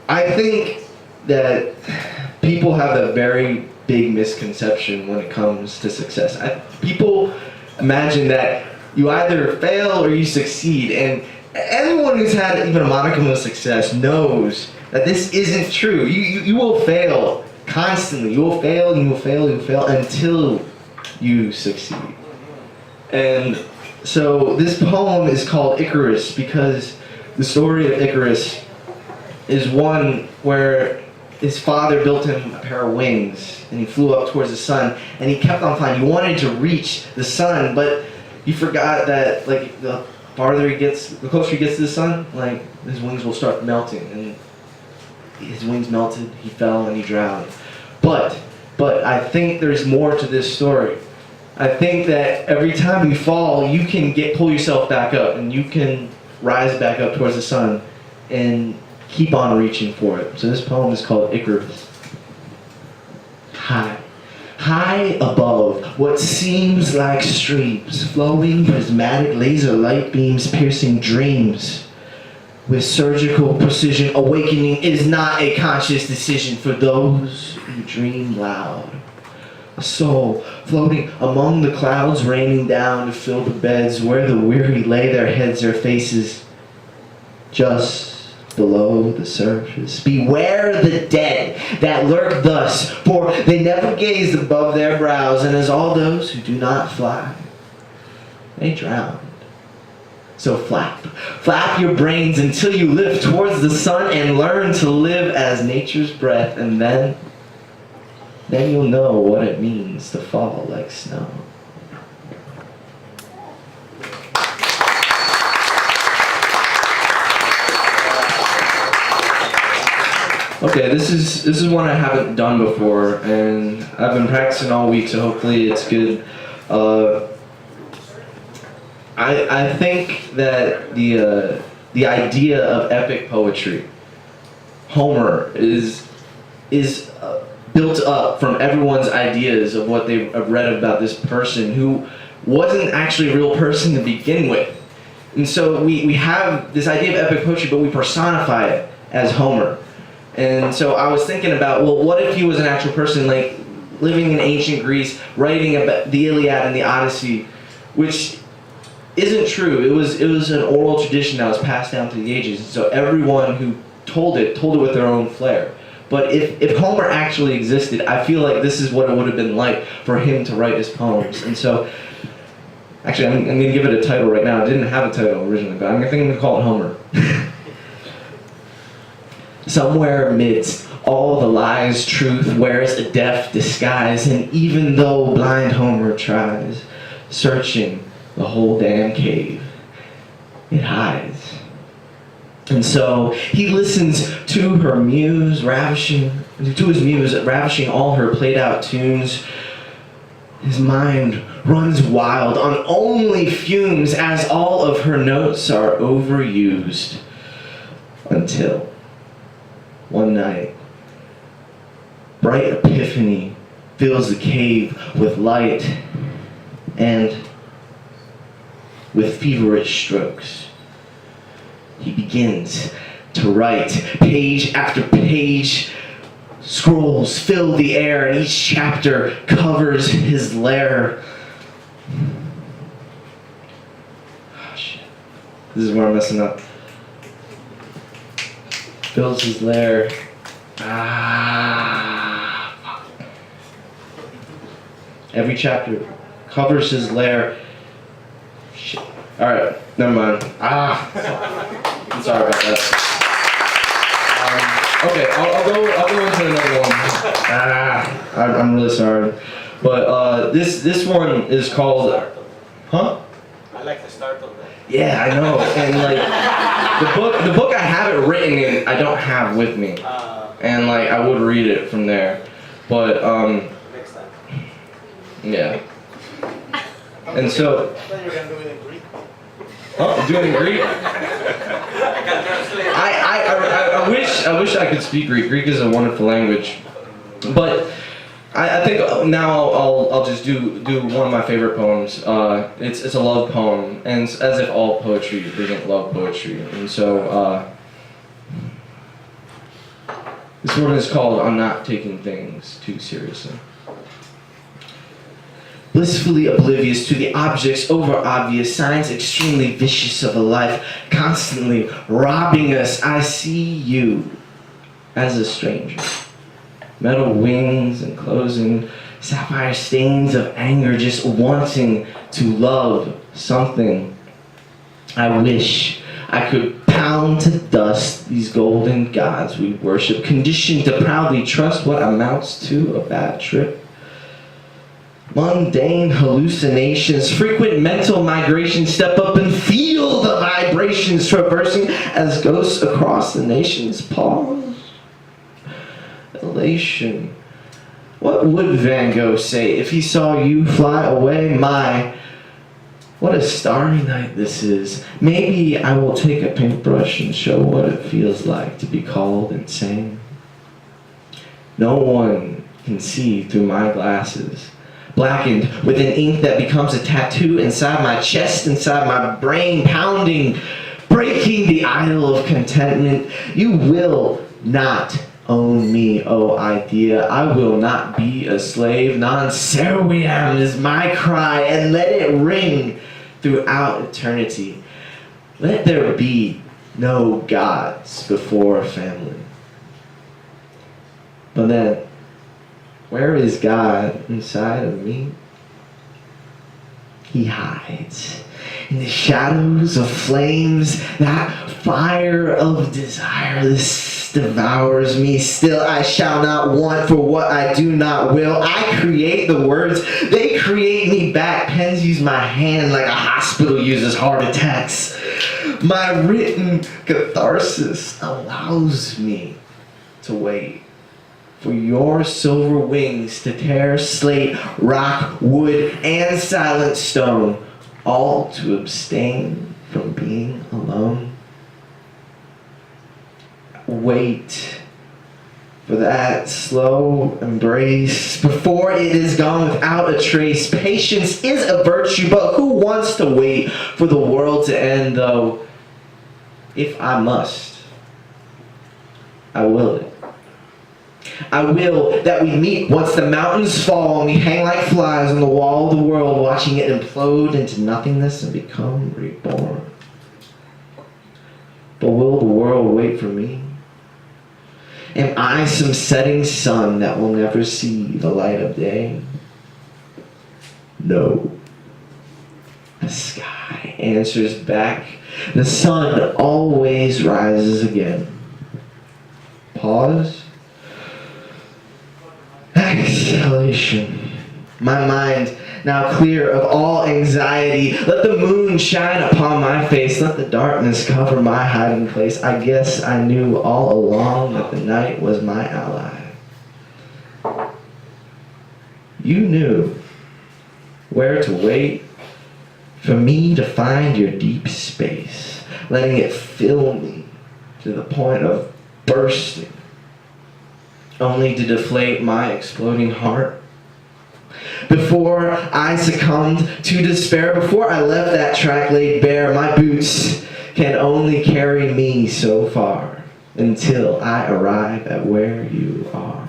I think that people have a very big misconception when it comes to success. People imagine that you either fail or you succeed, and anyone who's had even a modicum of success knows that this isn't true. You will fail constantly. You will fail and you will fail and you will fail until you succeed. And so this poem is called Icarus because the story of Icarus is one where his father built him a pair of wings and he flew up towards the sun and he kept on flying. He wanted to reach the sun, but he forgot that like the farther he gets, the closer he gets to the sun, like his wings will start melting, and his wings melted, he fell and he drowned. But I think there's more to this story. I think that every time you fall, you can pull yourself back up and you can rise back up towards the sun and keep on reaching for it. So this poem is called Icarus. High above what seems like streams, flowing prismatic laser light beams piercing dreams. With surgical precision, awakening is not a conscious decision for those who dream loud. A soul floating among the clouds, raining down to fill the beds where the weary lay their heads or faces just below the surface. Beware the dead that lurk thus, for they never gazed above their brows, and as all those who do not fly, they drown. So flap your brains until you lift towards the sun and learn to live as nature's breath, and then you'll know what it means to fall like snow. Okay, this is one I haven't done before, and I've been practicing all week, so hopefully it's good. I think that the idea of epic poetry, Homer, is built up from everyone's ideas of what they've read about this person who wasn't actually a real person to begin with. And so we have this idea of epic poetry, but we personify it as Homer. And so I was thinking about, well, what if he was an actual person, like living in ancient Greece, writing about the Iliad and the Odyssey, which isn't true. It was an oral tradition that was passed down through the ages. And so everyone who told it with their own flair. But if Homer actually existed, I feel like this is what it would have been like for him to write his poems. And so, actually, I'm going to give it a title right now. I didn't have a title originally, but I think I'm going to call it Homer. Somewhere amidst all the lies, truth wears a deaf disguise, and even though blind Homer tries, searching the whole damn cave, it hides. And so he listens to her muse, ravishing all her played out tunes. His mind runs wild on only fumes as all of her notes are overused. Until one night, bright epiphany fills the cave with light, and with feverish strokes, he begins to write. Page after page, scrolls fill the air, and each chapter covers his lair. Oh, shit. This is where I'm messing up. Fills his lair. Every chapter covers his lair. Shit. Alright, never mind. I'm sorry about that. Okay, I'll go into another one. I'm really sorry. But this one is called... Huh? I like the start of that. Yeah, I know. And like the book I have it written in, I don't have with me. And like I would read it from there. But Next time. yeah. And so I thought you were gonna do it in Greek. oh, do it in Greek? I can translate. I wish I could speak Greek. Greek is a wonderful language. But I think now I'll just do one of my favorite poems. It's a love poem, and it's as if all poetry isn't love poetry. And so This one is called "I'm Not Taking Things Too Seriously." Blissfully oblivious to the objects over obvious, signs extremely vicious of a life, constantly robbing us, I see you as a stranger. Metal wings and closing, sapphire stains of anger, just wanting to love something. I wish I could pound to dust these golden gods we worship, conditioned to proudly trust what amounts to a bad trip. Mundane hallucinations, frequent mental migration, step up and feel the vibrations traversing as ghosts across the nation's pause. Elation. What would Van Gogh say if he saw you fly away? My, what a starry night this is. Maybe I will take a paintbrush and show what it feels like to be called insane. No one can see through my glasses, blackened with an ink that becomes a tattoo inside my chest, inside my brain, pounding, breaking the idol of contentment. You will not own me, oh idea. I will not be a slave. Non serviam is my cry, and let it ring throughout eternity. Let there be no gods before a family. But then, where is God inside of me? He hides in the shadows of flames. That fire of desire, this devours me. Still I shall not want for what I do not will. I create the words, they create me back. Pens use my hand like a hospital uses heart attacks. My written catharsis allows me to wait for your silver wings to tear slate, rock, wood, and silent stone, all to abstain from being alone. Wait for that slow embrace before it is gone without a trace. Patience is a virtue, but who wants to wait for the world to end, though? If I must, I will it. I will that we meet once the mountains fall and we hang like flies on the wall of the world, watching it implode into nothingness and become reborn. But will the world wait for me? Am I some setting sun that will never see the light of day? No. The sky answers back. The sun always rises again. Pause. Exhalation. My mind now clear of all anxiety. Let the moon shine upon my face. Let the darkness cover my hiding place. I guess I knew all along that the night was my ally. You knew where to wait for me to find your deep space, letting it fill me to the point of bursting, only to deflate my exploding heart. Before I succumbed to despair, before I left that track laid bare, my boots can only carry me so far until I arrive at where you are.